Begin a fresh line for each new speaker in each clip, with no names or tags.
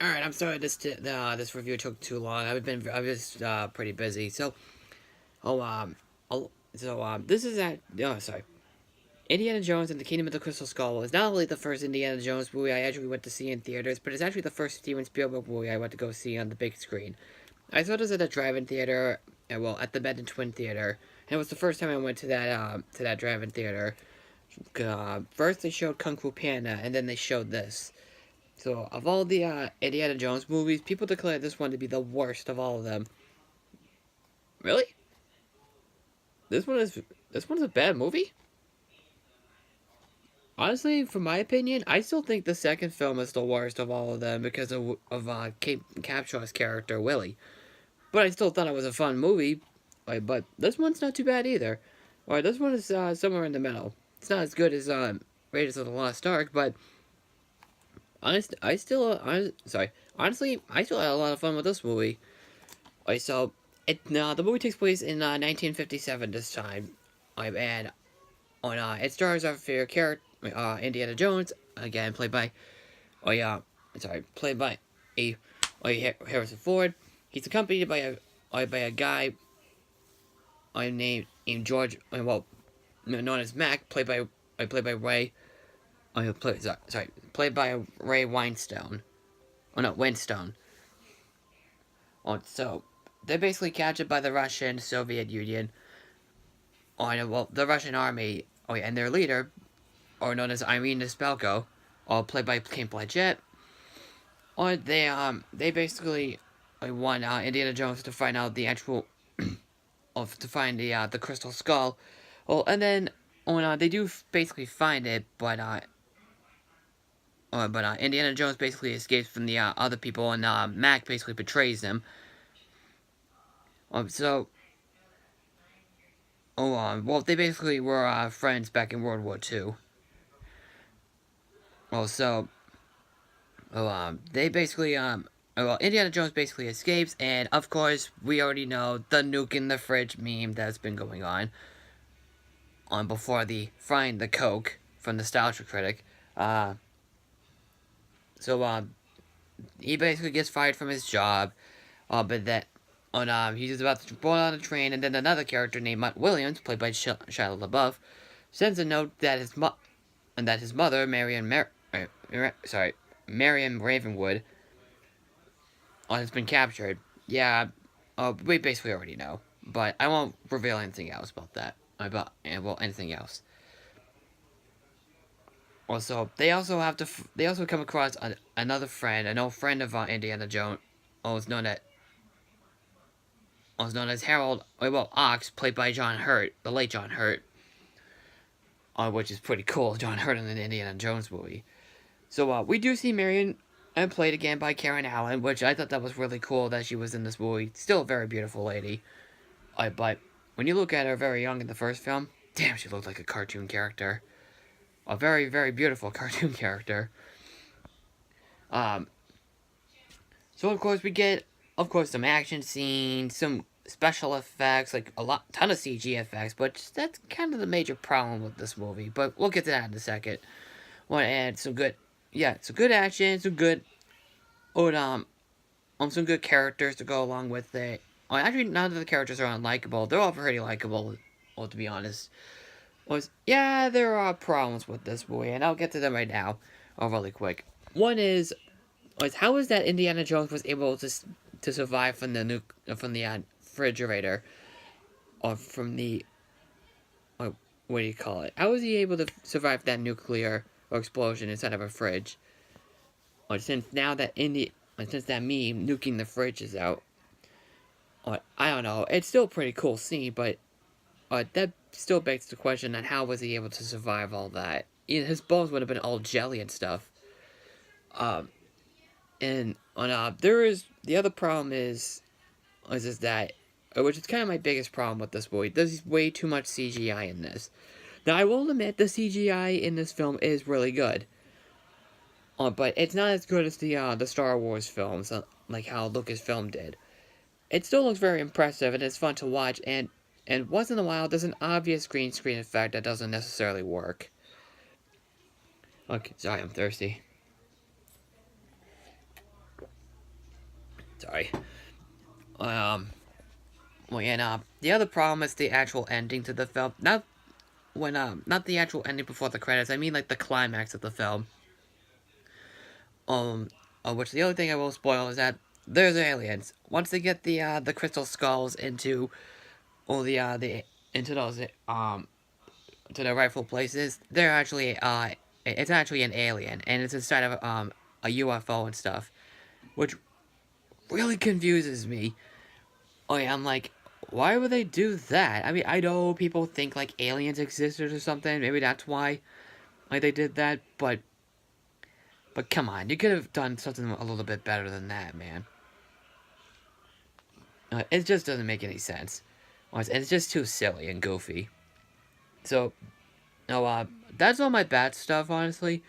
Alright, I'm sorry this review took too long. I was pretty busy. Oh um this is sorry. Indiana Jones and the Kingdom of the Crystal Skull is not only the first Indiana Jones movie I actually went to see in theaters, but it's actually the first Steven Spielberg movie I went to go see on the big screen. I saw this at a drive-in theater, at the Bed Twin Theater, and it was the first time I went to that drive-in theater. First they showed Kung Fu Panda, and then they showed this. So, of all the Indiana Jones movies, people declare this one to be the worst of all of them. Really? This one is a bad movie? Honestly, from my opinion, I still think the second film is the worst of all of them because of Kate Capshaw's character Willie. But I still thought it was a fun movie. But this one's not too bad either. This one is somewhere in the middle. It's not as good as Raiders of the Lost Ark, but honestly, I still had a lot of fun with this movie. The movie takes place in 1957 this time, and it stars our favorite character, Indiana Jones, again played by a Harrison Ford. He's accompanied by a guy named George, known as Mac, played by Ray. Played by Ray Winstone. Oh no, Winstone. So they're basically captured by the Russian Soviet Union. The Russian army. And their leader, or known as Irina Spalko, played by Kate Blanchett. They basically want Indiana Jones to find out the actual, to find the crystal skull. And then they do basically find it, but Indiana Jones basically escapes from the other people, and Mac basically betrays them. They basically were friends back in World War II. Indiana Jones basically escapes, and of course, we already know the nuke in the fridge meme that's been going on before the frying the Coke from the Nostalgia Critic. He basically gets fired from his job, but that he's about to board on a train, and then another character named Mutt Williams, played by Shia LaBeouf, sends a note that his mother, Marion Ravenwood, has been captured. Yeah, we basically already know, but I won't reveal anything else about that. Anything else. Also, they also come across another friend, an old friend of Indiana Jones, known as Harold, Ox, played by John Hurt, the late John Hurt, which is pretty cool. John Hurt in an Indiana Jones movie. So we do see Marion, played again by Karen Allen, which I thought that was really cool that she was in this movie. Still a very beautiful lady. But when you look at her very young in the first film, damn, she looked like a cartoon character. A very, very beautiful cartoon character. So of course we get, some action scenes, some special effects, like ton of CG effects, but that's kind of the major problem with this movie. But we'll get to that in a second. Want to add some good action, some good characters to go along with it. Actually, none of the characters are unlikable. They're all pretty likable, to be honest. There are problems with this movie, and I'll get to them right now, really quick. One is how is that Indiana Jones was able to survive from the refrigerator, or from the what do you call it? How was he able to survive that nuclear explosion inside of a fridge? Since that meme nuking the fridge is out, I don't know. It's still a pretty cool scene, but that still begs the question on how was he able to survive all that? His bones would have been all jelly and stuff. There is the other problem is that, which is kind of my biggest problem with this movie. There's way too much CGI in this. Now I will admit the CGI in this film is really good. But it's not as good as the Star Wars films, like how Lucasfilm did. It still looks very impressive and it's fun to watch, and once in a while there's an obvious green screen effect that doesn't necessarily work. Okay, sorry, I'm thirsty. Sorry. Well, and the other problem is the actual ending to the film. Not the actual ending before the credits. I mean, like the climax of the film. Which the only thing I will spoil is that there's aliens. Once they get the crystal skulls into all the into those to their rightful places, they're actually it's actually an alien, and it's inside of a UFO and stuff, which really confuses me. Oh yeah, I'm like, why would they do that? I mean, I know people think like aliens existed or something. Maybe that's why like they did that, but come on, you could have done something a little bit better than that, man. It just doesn't make any sense. It's just too silly and goofy. So, no, that's all my bad stuff, honestly.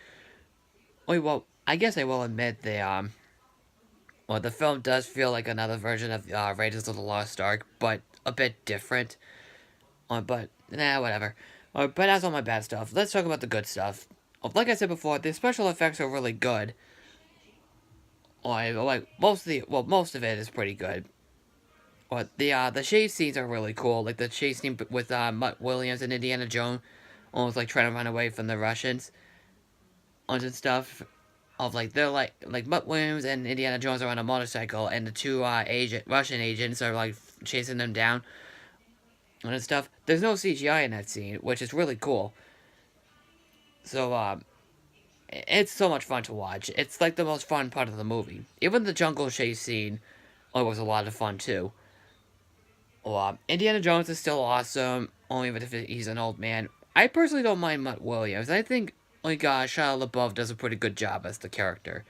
Oh, well, I guess I will admit well, the film does feel like another version of Raiders of the Lost Ark, but a bit different. But, nah, whatever. But that's all my bad stuff. Let's talk about the good stuff. Like I said before, the special effects are really good. Like most of it is pretty good. But the chase scenes are really cool. Like the chase scene with Mutt Williams and Indiana Jones, almost like trying to run away from the Russians, and stuff. Of like they're like Mutt Williams and Indiana Jones are on a motorcycle, and the two Russian agents are like chasing them down and stuff. There's no CGI in that scene, which is really cool. So it's so much fun to watch. It's like the most fun part of the movie. Even the jungle chase scene was a lot of fun too. Indiana Jones is still awesome, only if he's an old man. I personally don't mind Mutt Williams. I think, like, Shia LaBeouf does a pretty good job as the character.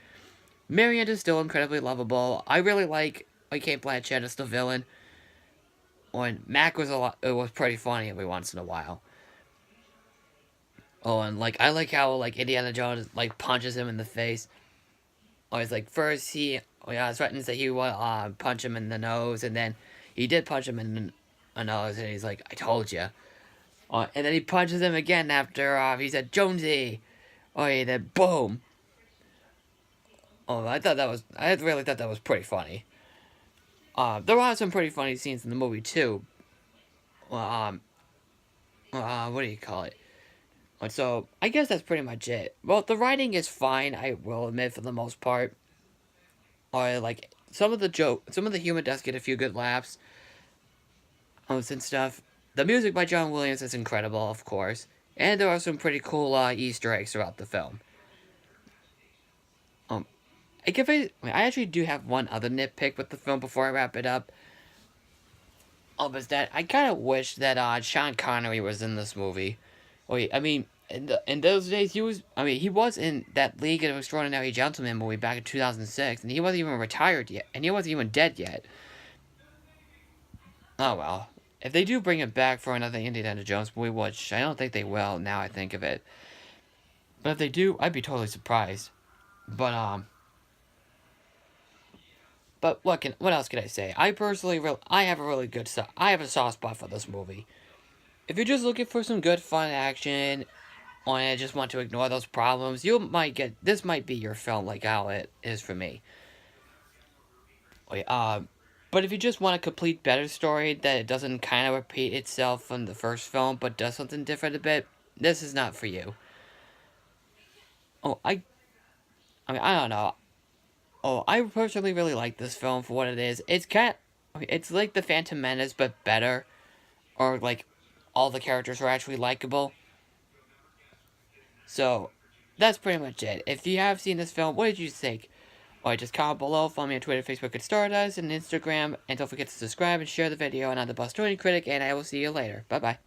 Marianne is still incredibly lovable. I really like Kate Blanchett as the villain. When Mac was it was pretty funny every once in a while. Oh, and like I like how like Indiana Jones like punches him in the face. Oh, it's like first he threatens that he will punch him in the nose, and then he did punch him in the nose, and he's like, "I told you." And then he punches him again after he said, "Jonesy." Oh, yeah, then boom. Oh, I really thought that was pretty funny. There are some pretty funny scenes in the movie too. What do you call it? So I guess that's pretty much it. Well, the writing is fine, I will admit, for the most part. Like some of the humor does get a few good laughs. And stuff. The music by John Williams is incredible, of course, and there are some pretty cool Easter eggs throughout the film. I actually do have one other nitpick with the film before I wrap it up. Is that I kind of wish that Sean Connery was in this movie. I mean, in those days, he was in that League of Extraordinary Gentlemen movie back in 2006, and he wasn't even retired yet, and he wasn't even dead yet. Oh well. If they do bring it back for another Indiana Jones movie, which I don't think they will, now I think of it. But if they do, I'd be totally surprised. But what else can I say? I personally, I have a soft spot for this movie. If you're just looking for some good, fun action, or just want to ignore those problems, this might be your film, like how it is for me. But if you just want a complete better story that it doesn't kind of repeat itself from the first film, but does something different a bit, this is not for you. I don't know. I personally really like this film for what it is. It's like The Phantom Menace, but better. Or, like, all the characters are actually likable. So, that's pretty much it. If you have seen this film, what did you think? Just comment below, follow me on Twitter, Facebook, and Stardust, and Instagram. And don't forget to subscribe and share the video. And I'm the Bostonian Critic, and I will see you later. Bye-bye.